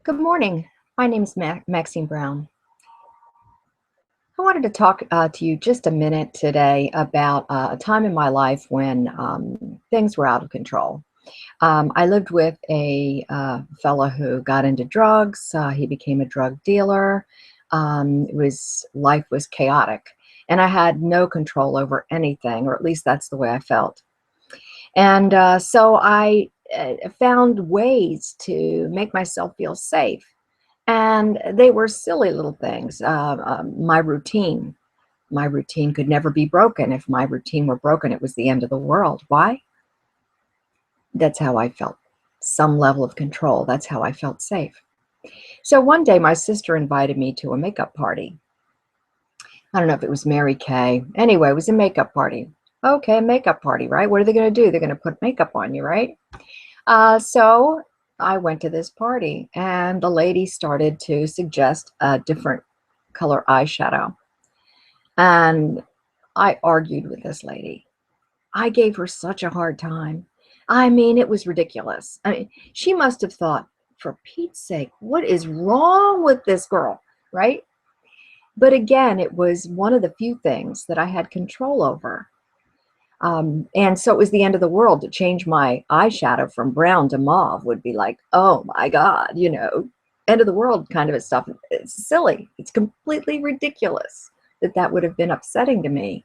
Good morning. My name is Maxine Brown. I wanted to talk to you just a minute today about a time in my life when things were out of control. I lived with a fella who got into drugs. He became a drug dealer. Life was chaotic, and I had no control over anything, or at least that's the way I felt. And so I found ways to make myself feel safe. And they were silly little things. My routine could never be broken. If my routine were broken, it was the end of the world. Why? That's how I felt. Some level of control. That's how I felt safe. So one day, my sister invited me to a makeup party. I don't know if it was Mary Kay. Anyway, it was a makeup party. Okay, a makeup party, right? What are they going to do? They're going to put makeup on you, right? So I went to this party, and the lady started to suggest a different color eyeshadow. And I argued with this lady. I gave her such a hard time. I mean, it was ridiculous. I mean, she must have thought, for Pete's sake, what is wrong with this girl, right? But again, it was one of the few things that I had control over. And so it was the end of the world. To change my eyeshadow from brown to mauve would be like, oh my God, end of the world kind of a stuff. It's silly. It's completely ridiculous that would have been upsetting to me.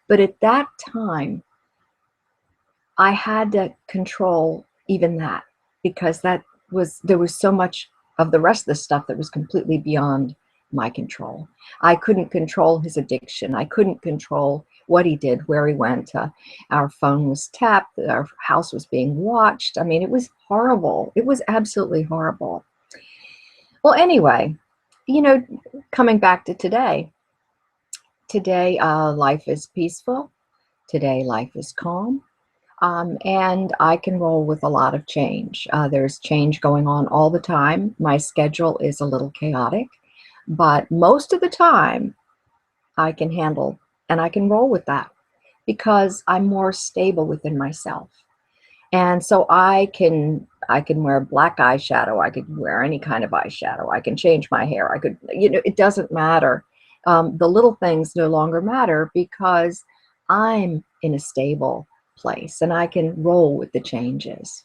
But at that time, I had to control even that, because there was so much of the rest of the stuff that was completely beyond my control. I couldn't control his addiction. I couldn't control what he did, where he went. Our phone was tapped. Our house was being watched. I mean, it was horrible. It was absolutely horrible. Well, anyway, you know, coming back to today, life is peaceful. Today, life is calm. And I can roll with a lot of change. There's change going on all the time. My schedule is a little chaotic, but most of the time I can handle and I can roll with that because I'm more stable within myself. And so I can wear black eyeshadow. I could wear any kind of eyeshadow. I can change my hair. It doesn't matter. The little things no longer matter because I'm in a stable place and I can roll with the changes.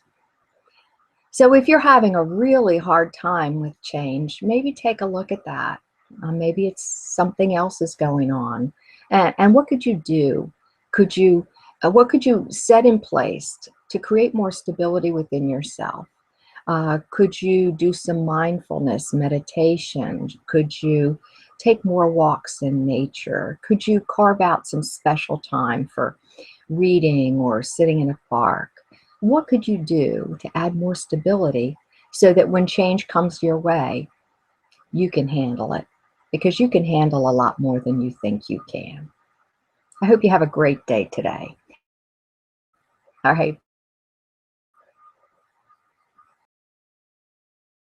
So if you're having a really hard time with change, maybe take a look at that. Maybe it's something else is going on. And what could you do? What could you set in place to create more stability within yourself? Could you do some mindfulness meditation? Could you take more walks in nature? Could you carve out some special time for reading or sitting in a park? What could you do to add more stability so that when change comes your way, you can handle it? Because you can handle a lot more than you think you can. I hope you have a great day today. All right.